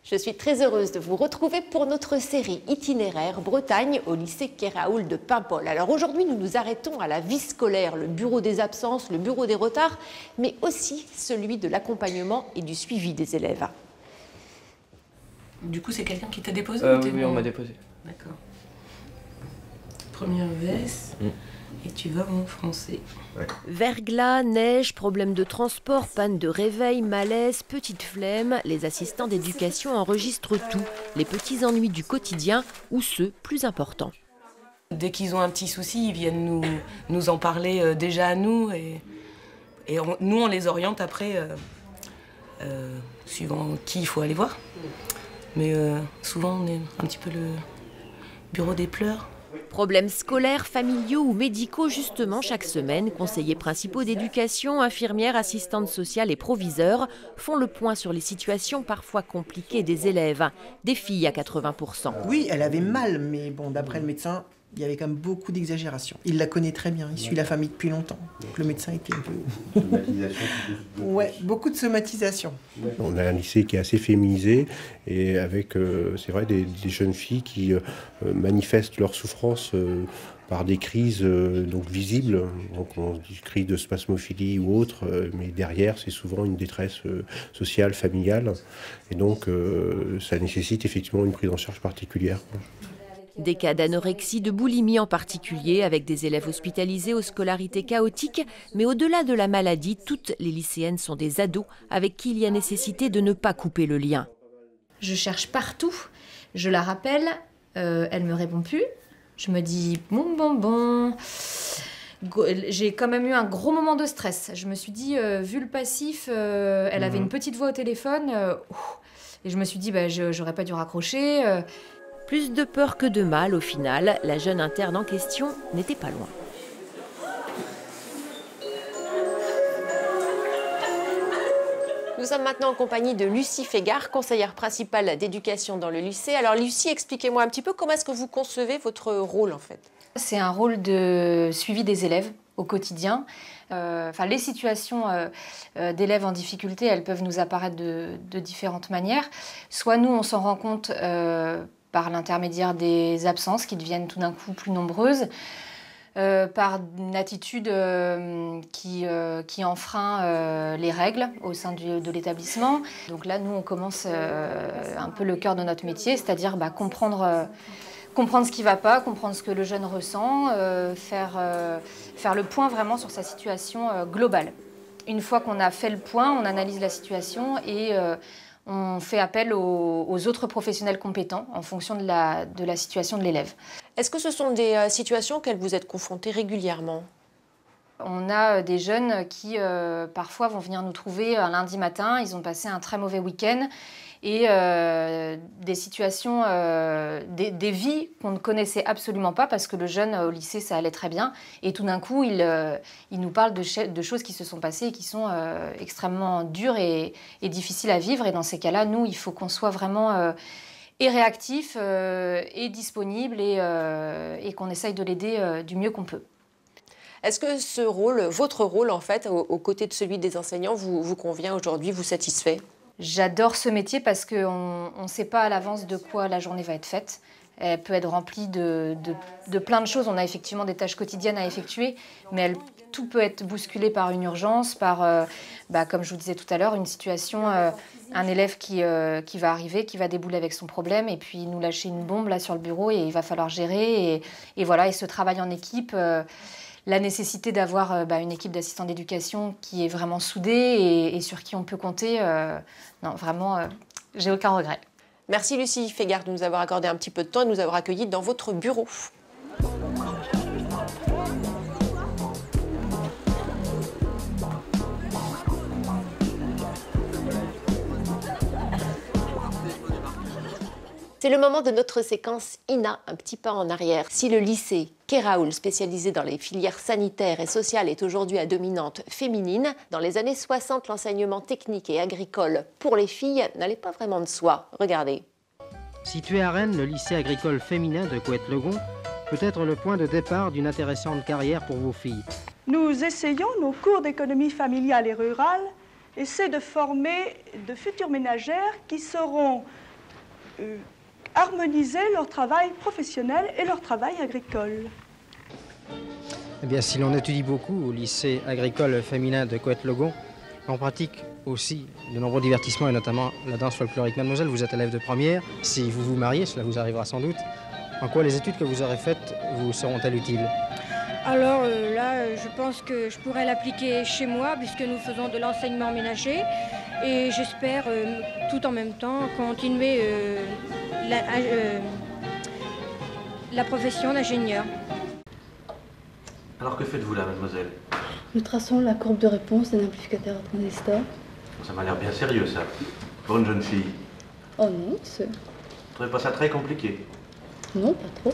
Je suis très heureuse de vous retrouver pour notre série itinéraire Bretagne au lycée Quai-Raoul de Paimpol. Alors aujourd'hui, nous nous arrêtons à la vie scolaire, le bureau des absences, le bureau des retards, mais aussi celui de l'accompagnement et du suivi des élèves. Du coup, c'est quelqu'un qui t'a déposé Oui, on m'a déposé. D'accord. Première veste, et tu vas en français. Ouais. Verglas, neige, problème de transport, panne de réveil, malaise, petite flemme, les assistants d'éducation enregistrent tout, les petits ennuis du quotidien ou ceux plus importants. Dès qu'ils ont un petit souci, ils viennent nous en parler déjà à nous et nous on les oriente après suivant qui il faut aller voir. Mais souvent on est un petit peu le bureau des pleurs. Problèmes scolaires, familiaux ou médicaux, justement, chaque semaine, conseillers principaux d'éducation, infirmières, assistantes sociales et proviseurs font le point sur les situations parfois compliquées des élèves, des filles à 80%. Oui, elle avait mal, mais bon, d'après le médecin, il y avait quand même beaucoup d'exagération. Il la connaît très bien, il suit la famille depuis longtemps. Donc le médecin était un peu... Somatisation. Ouais, beaucoup de somatisation. On a un lycée qui est assez féminisé et avec, c'est vrai, des jeunes filles qui manifestent leur souffrance par des crises donc visibles. Donc on dit crise de spasmophilie ou autre, mais derrière c'est souvent une détresse sociale, familiale. Et donc ça nécessite effectivement une prise en charge particulière. Des cas d'anorexie, de boulimie en particulier, avec des élèves hospitalisés aux scolarités chaotiques. Mais au-delà de la maladie, toutes les lycéennes sont des ados avec qui il y a nécessité de ne pas couper le lien. Je cherche partout, je la rappelle, elle me répond plus. Je me dis bon. J'ai quand même eu un gros moment de stress. Je me suis dit, vu le passif, elle avait une petite voix au téléphone. Et je me suis dit, j'aurais pas dû raccrocher. Plus de peur que de mal, au final, la jeune interne en question n'était pas loin. Nous sommes maintenant en compagnie de Lucie Fégard, conseillère principale d'éducation dans le lycée. Alors Lucie, expliquez-moi un petit peu comment est-ce que vous concevez votre rôle en fait? C'est un rôle de suivi des élèves au quotidien. Les situations d'élèves en difficulté, elles peuvent nous apparaître de différentes manières. Soit nous, on s'en rend compte par l'intermédiaire des absences qui deviennent tout d'un coup plus nombreuses, par une attitude qui enfreint les règles au sein de l'établissement. Donc là, nous, on commence un peu le cœur de notre métier, c'est-à-dire comprendre ce qui ne va pas, comprendre ce que le jeune ressent, faire le point vraiment sur sa situation globale. Une fois qu'on a fait le point, on analyse la situation et on fait appel aux autres professionnels compétents en fonction de la situation de l'élève. Est-ce que ce sont des situations auxquelles vous êtes confrontés régulièrement? On a des jeunes qui parfois vont venir nous trouver un lundi matin, ils ont passé un très mauvais week-end et des situations, des vies qu'on ne connaissait absolument pas parce que le jeune au lycée ça allait très bien et tout d'un coup il nous parle de choses qui se sont passées et qui sont extrêmement dures et difficiles à vivre et dans ces cas-là, nous il faut qu'on soit vraiment et réactif et disponible et qu'on essaye de l'aider du mieux qu'on peut. Est-ce que ce rôle, votre rôle en fait, aux côtés de celui des enseignants, vous convient aujourd'hui, vous satisfait? J'adore ce métier parce qu'on ne sait pas à l'avance de quoi la journée va être faite. Elle peut être remplie de plein de choses. On a effectivement des tâches quotidiennes à effectuer, mais tout peut être bousculé par une urgence, par, comme je vous disais tout à l'heure, une situation, un élève qui va arriver, qui va débouler avec son problème et puis nous lâcher une bombe là sur le bureau et il va falloir gérer. Et voilà, et ce travail en équipe... la nécessité d'avoir une équipe d'assistants d'éducation qui est vraiment soudée et sur qui on peut compter, non, vraiment, j'ai aucun regret. Merci Lucie Fégard de nous avoir accordé un petit peu de temps et de nous avoir accueillis dans votre bureau. C'est le moment de notre séquence INA, un petit pas en arrière. Si le lycée Quai-Raoul, spécialisé dans les filières sanitaires et sociales, est aujourd'hui à dominante féminine, dans les années 60, l'enseignement technique et agricole pour les filles n'allait pas vraiment de soi. Regardez. Situé à Rennes, le lycée agricole féminin de Couët-Legon peut être le point de départ d'une intéressante carrière pour vos filles. Nous essayons nos cours d'économie familiale et rurale, essaient de former de futures ménagères qui seront harmoniser leur travail professionnel et leur travail agricole. Eh bien, si l'on étudie beaucoup au lycée agricole féminin de Coët-Logon, on pratique aussi de nombreux divertissements et notamment la danse folklorique. Mademoiselle, vous êtes élève de première. Si vous vous mariez, cela vous arrivera sans doute. En quoi les études que vous aurez faites vous seront-elles utiles? Alors là, je pense que je pourrais l'appliquer chez moi puisque nous faisons de l'enseignement ménager et j'espère tout en même temps continuer la profession d'ingénieur. Alors que faites-vous là, mademoiselle? Nous traçons la courbe de réponse d'un amplificateur transistor. Ça m'a l'air bien sérieux, ça, pour une jeune fille. Oh non, c'est... Vous trouvez pas ça très compliqué? Non, pas trop.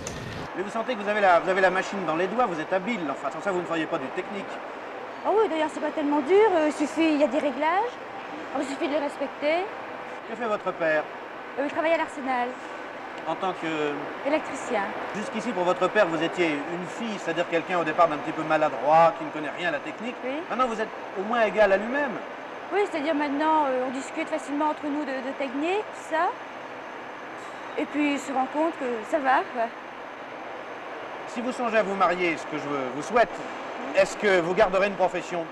Mais vous sentez que vous avez la machine dans les doigts, vous êtes habile. Enfin, sans ça, vous ne feriez pas du technique. Oh oui, d'ailleurs, c'est pas tellement dur. Il y a des réglages. Il suffit de les respecter. Que fait votre père? Il travaille à l'Arsenal. En tant que... électricien. Jusqu'ici, pour votre père, vous étiez une fille, c'est-à-dire quelqu'un au départ d'un petit peu maladroit, qui ne connaît rien à la technique. Oui. Maintenant, vous êtes au moins égal à lui-même. Oui, c'est-à-dire maintenant, on discute facilement entre nous de technique, tout ça. Et puis, il se rend compte que ça va, quoi. Si vous songez à vous marier, ce que je vous souhaite, est-ce que vous garderez une profession?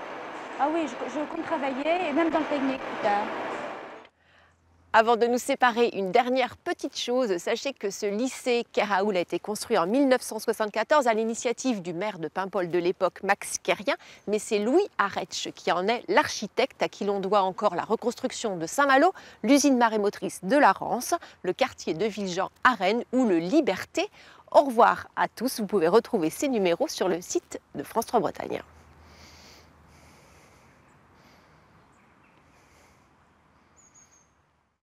Ah oui, je compte travailler, et même dans le technique plus tard. Avant de nous séparer, une dernière petite chose. Sachez que ce lycée Quai Raoul a été construit en 1974 à l'initiative du maire de Paimpol de l'époque, Max Quérien. Mais c'est Louis Aretsch qui en est l'architecte, à qui l'on doit encore la reconstruction de Saint-Malo, l'usine marémotrice de la Rance, le quartier de Villejean à Rennes ou le Liberté. Au revoir à tous. Vous pouvez retrouver ces numéros sur le site de France 3 Bretagne.